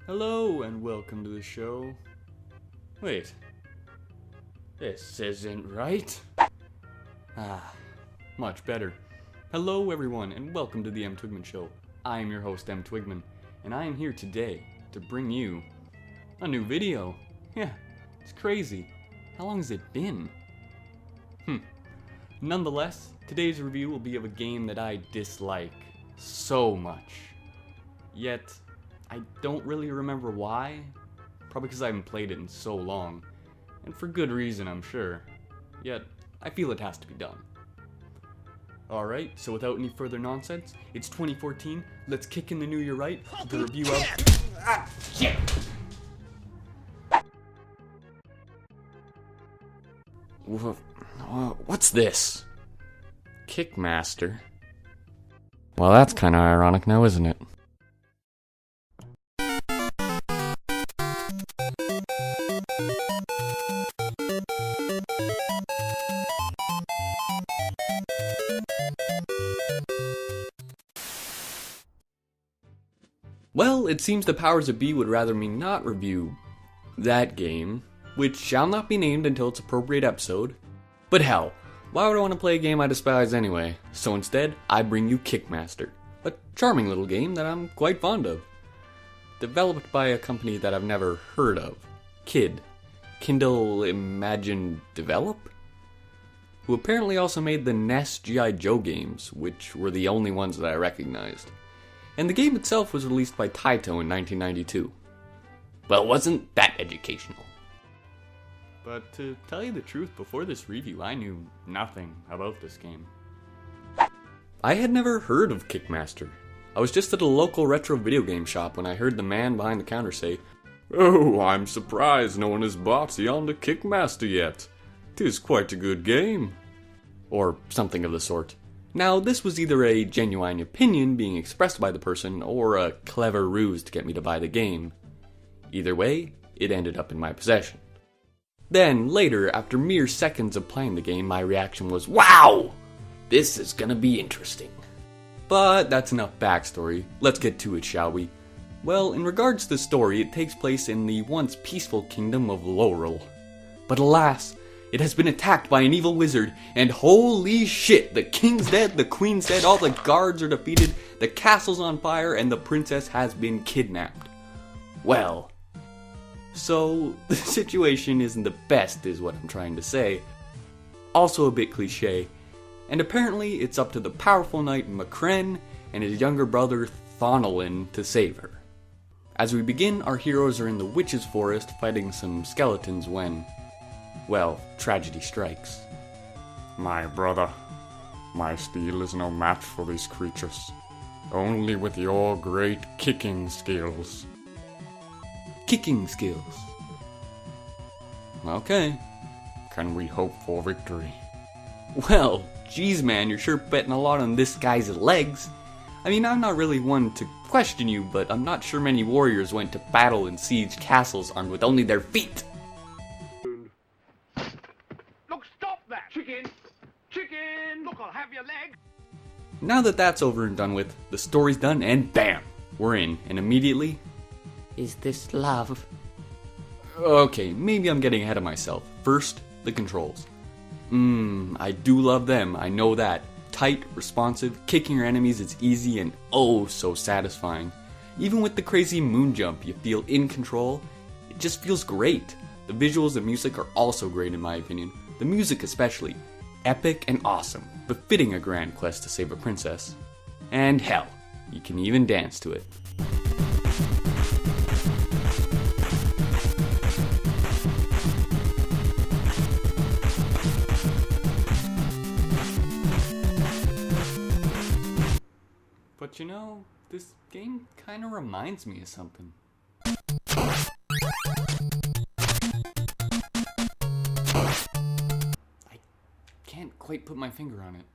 Hello and welcome to the show. Wait, this isn't right. Much better. Hello everyone and welcome to the TheMTwigman show. I am your host TheMTwigman and I am here today to bring you a new video. Yeah, it's crazy. How long has it been? Nonetheless, today's review will be of a game that I dislike so much. Yet, I don't really remember why. Probably because I haven't played it in so long. And for good reason, I'm sure. Yet, I feel it has to be done. Alright, so without any further nonsense, it's 2014, let's kick in the new year right, the review of... Shit! What's this? Kickmaster? Well, that's kinda ironic now, isn't it? Well, it seems the powers that be would rather me not review that game, which shall not be named until its appropriate episode. But hell, why would I want to play a game I despise anyway? So instead, I bring you Kickmaster, a charming little game that I'm quite fond of. Developed by a company that I've never heard of, Kindle Imagine Develop? Who apparently also made the NES G.I. Joe games, which were the only ones that I recognized. And the game itself was released by Taito in 1992. Well, wasn't that educational? But to tell you the truth, before this review, I knew nothing about this game. I had never heard of Kickmaster. I was just at a local retro video game shop when I heard the man behind the counter say, "Oh, I'm surprised no one has bought on to Kickmaster yet. 'Tis quite a good game." Or something of the sort. Now, this was either a genuine opinion being expressed by the person, or a clever ruse to get me to buy the game. Either way, it ended up in my possession. Then, later, after mere seconds of playing the game, my reaction was, "Wow! This is gonna be interesting." But that's enough backstory. Let's get to it, shall we? Well, in regards to the story, it takes place in the once peaceful kingdom of Laurel. But alas, it has been attacked by an evil wizard, and holy shit, the king's dead, the queen's dead, all the guards are defeated, the castle's on fire, and the princess has been kidnapped. Well, so the situation isn't the best is what I'm trying to say. Also a bit cliche, and apparently it's up to the powerful knight Macren and his younger brother Thonolin to save her. As we begin, our heroes are in the witch's forest fighting some skeletons when, well, tragedy strikes. My brother, my steel is no match for these creatures. Only with your great kicking skills. Kicking skills. Okay. Can we hope for victory? Well, geez man, you're sure betting a lot on this guy's legs. I mean, I'm not really one to question you, but I'm not sure many warriors went to battle and siege castles armed with only their feet. Look, stop that! Chicken! Chicken! Look, I'll have your leg! Now that that's over and done with, the story's done, and bam! We're in, and immediately... Is this love? Okay, maybe I'm getting ahead of myself. First, the controls. I do love them, I know that. Tight, responsive, kicking your enemies is easy and oh so satisfying. Even with the crazy moon jump, you feel in control. It just feels great. The visuals and music are also great in my opinion. The music especially. Epic and awesome, befitting a grand quest to save a princess. And hell, you can even dance to it. But you know, this game kinda reminds me of something. I can't quite put my finger on it.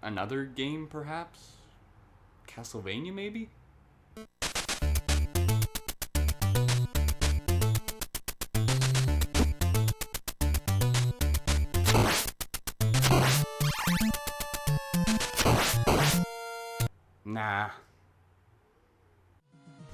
Another game perhaps? Castlevania maybe?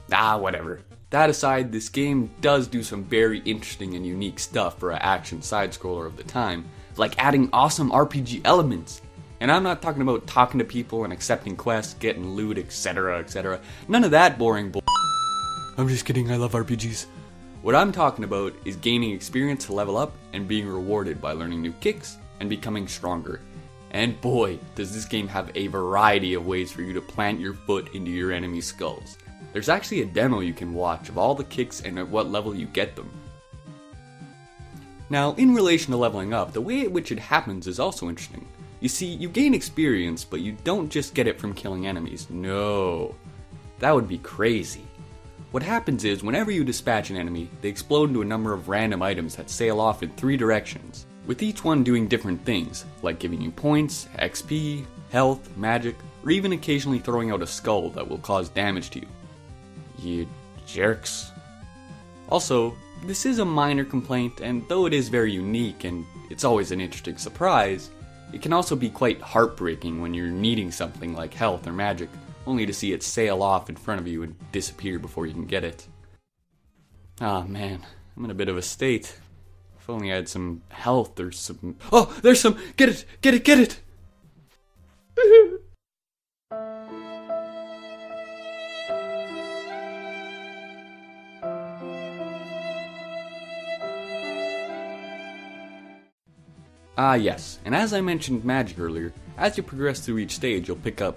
Nah. Whatever. That aside, this game does do some very interesting and unique stuff for an action side-scroller of the time, like adding awesome RPG elements. And I'm not talking about talking to people and accepting quests, getting loot, etc., etc. None of that boring bull. I'm just kidding, I love RPGs. What I'm talking about is gaining experience to level up and being rewarded by learning new kicks and becoming stronger. And boy, does this game have a variety of ways for you to plant your foot into your enemy's skulls. There's actually a demo you can watch of all the kicks and at what level you get them. Now, in relation to leveling up, the way at which it happens is also interesting. You see, you gain experience, but you don't just get it from killing enemies. No, that would be crazy. What happens is, whenever you dispatch an enemy, they explode into a number of random items that sail off in 3 directions, with each one doing different things, like giving you points, XP, health, magic, or even occasionally throwing out a skull that will cause damage to you. You jerks. Also, this is a minor complaint, and though it is very unique and it's always an interesting surprise, it can also be quite heartbreaking when you're needing something like health or magic, only to see it sail off in front of you and disappear before you can get it. Ah man, I'm in a bit of a state. If only I had some health or some... Oh, there's some! Get it! Get it! Get it! Ah yes, and as I mentioned magic earlier, as you progress through each stage you'll pick up,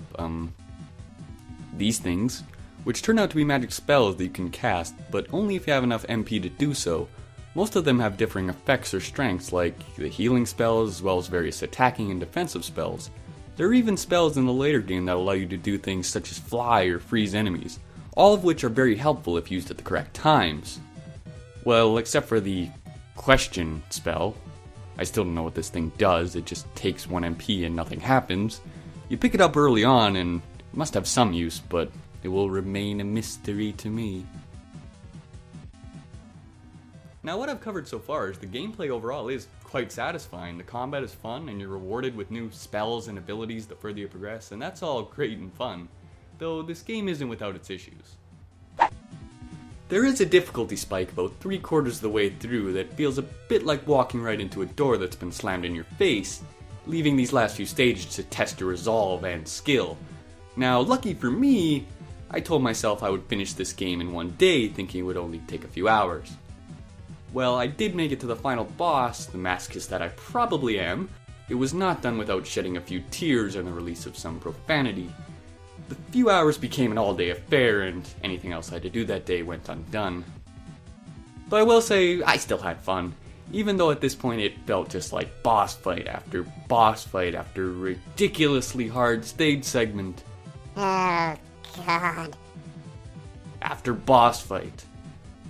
these things, which turn out to be magic spells that you can cast, but only if you have enough MP to do so. Most of them have differing effects or strengths, like the healing spells as well as various attacking and defensive spells. There are even spells in the later game that allow you to do things such as fly or freeze enemies, all of which are very helpful if used at the correct times. Well, except for the question spell. I still don't know what this thing does, it just takes 1 MP and nothing happens. You pick it up early on and it must have some use, but it will remain a mystery to me. Now what I've covered so far is the gameplay overall is quite satisfying, the combat is fun, and you're rewarded with new spells and abilities the further you progress, and that's all great and fun, though this game isn't without its issues. There is a difficulty spike about 3/4 of the way through that feels a bit like walking right into a door that's been slammed in your face, leaving these last few stages to test your resolve and skill. Now, lucky for me, I told myself I would finish this game in 1 day, thinking it would only take a few hours. Well, I did make it to the final boss, the masochist that I probably am. It was not done without shedding a few tears and the release of some profanity. The few hours became an all-day affair, and anything else I had to do that day went undone. But I will say, I still had fun, even though at this point it felt just like boss fight after ridiculously hard stage segment. Oh, God. After boss fight.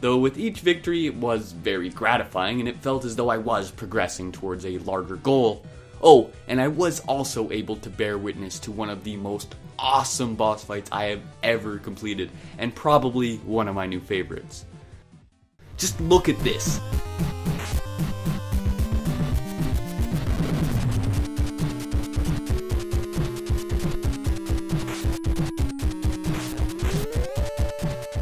Though with each victory it was very gratifying, and it felt as though I was progressing towards a larger goal. Oh, and I was also able to bear witness to one of the most awesome boss fights I have ever completed, and probably one of my new favorites. Just look at this.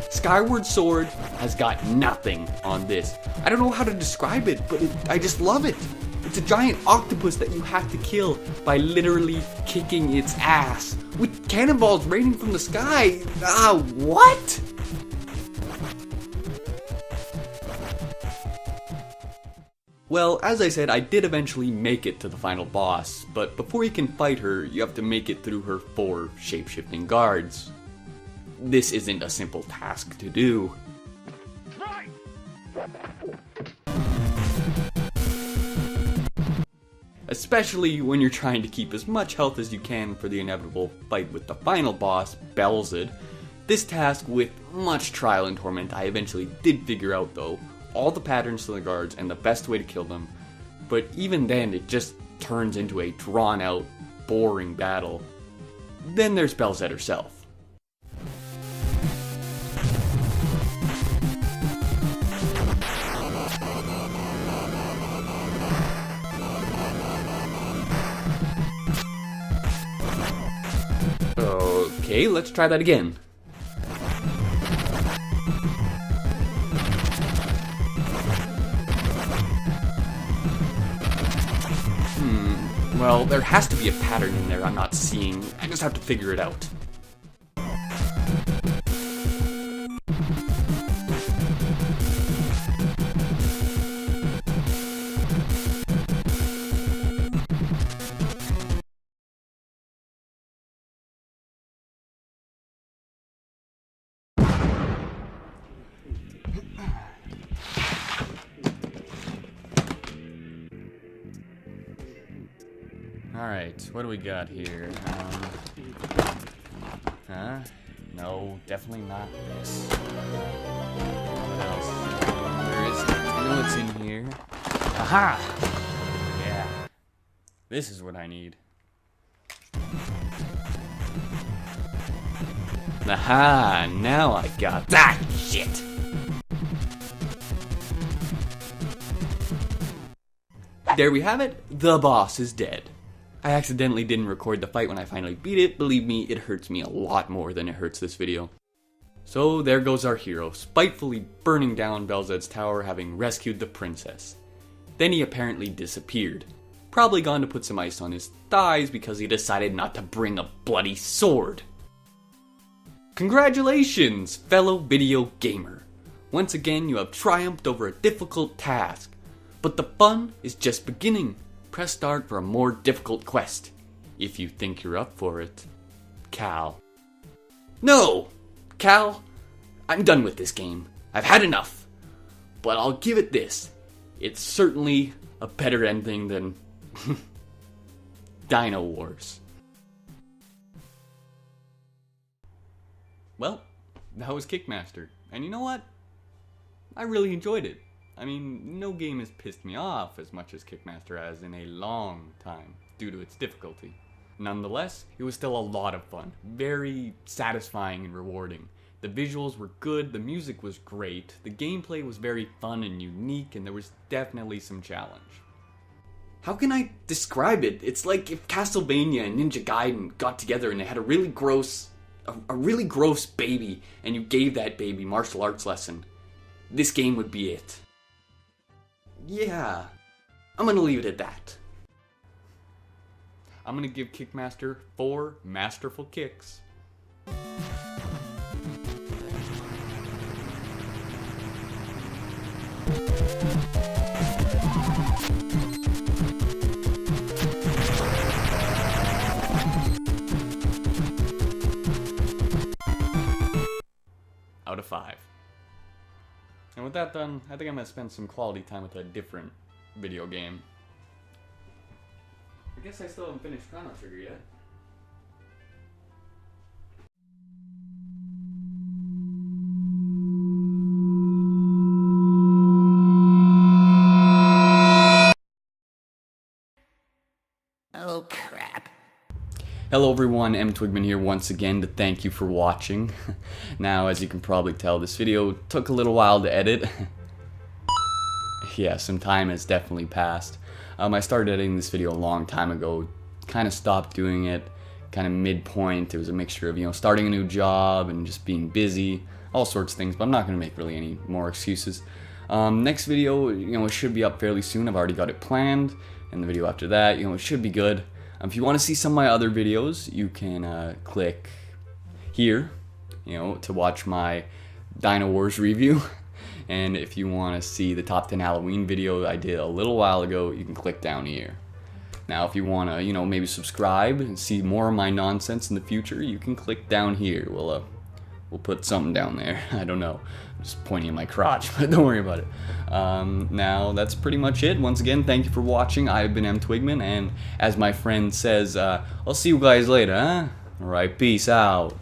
Skyward Sword has got nothing on this. I don't know how to describe it, but I just love it. It's a giant octopus that you have to kill by literally kicking its ass with cannonballs raining from the sky. What? Well, as I said, I did eventually make it to the final boss, but before you can fight her, you have to make it through her 4 shape-shifting guards. This isn't a simple task to do. Right! Especially when you're trying to keep as much health as you can for the inevitable fight with the final boss, Belzed. This task, with much trial and torment, I eventually did figure out though, all the patterns to the guards and the best way to kill them, but even then it just turns into a drawn out, boring battle. Then there's Belzed herself. Okay, let's try that again. Well, there has to be a pattern in there I'm not seeing. I just have to figure it out. Alright, what do we got here? No, definitely not this. What else? Where is it? I know it's in here. Aha! Yeah. This is what I need. Aha! Now I got that shit! There we have it. The boss is dead. I accidentally didn't record the fight when I finally beat it. Believe me, it hurts me a lot more than it hurts this video. So there goes our hero, spitefully burning down Belzed's tower, having rescued the princess. Then he apparently disappeared. Probably gone to put some ice on his thighs because he decided not to bring a bloody sword. Congratulations, fellow video gamer. Once again, you have triumphed over a difficult task. But the fun is just beginning. Press start for a more difficult quest, if you think you're up for it. Cal. No! Cal, I'm done with this game. I've had enough. But I'll give it this. It's certainly a better ending than Dino Wars. Well, that was Kickmaster. And you know what? I really enjoyed it. I mean, no game has pissed me off as much as Kickmaster has in a long time, due to its difficulty. Nonetheless, it was still a lot of fun, very satisfying and rewarding. The visuals were good, the music was great, the gameplay was very fun and unique, and there was definitely some challenge. How can I describe it? It's like if Castlevania and Ninja Gaiden got together and they had a really gross baby, and you gave that baby martial arts lesson. This game would be it. Yeah, I'm gonna leave it at that. I'm gonna give Kickmaster 4 masterful kicks. Out of 5. And with that done, I think I'm going to spend some quality time with a different video game. I guess I still haven't finished Chrono Trigger yet. Oh, crap. Hello everyone, TheMTwigman here once again to thank you for watching. Now, as you can probably tell, this video took a little while to edit. Yeah, some time has definitely passed. I started editing this video a long time ago, kind of stopped doing it, kind of midpoint. It was a mixture of, starting a new job and just being busy, all sorts of things, but I'm not going to make really any more excuses. Next video, it should be up fairly soon. I've already got it planned, and the video after that, it should be good. If you want to see some of my other videos, you can click here, to watch my Dino Wars review. And if you want to see the top 10 Halloween video I did a little while ago, you can click down here. Now, if you want to, maybe subscribe and see more of my nonsense in the future, you can click down here. We'll put something down there. I don't know. I'm just pointing at my crotch, but don't worry about it. Now, that's pretty much it. Once again, thank you for watching. I've been TheMTwigman, and as my friend says, I'll see you guys later, huh? Alright, peace out.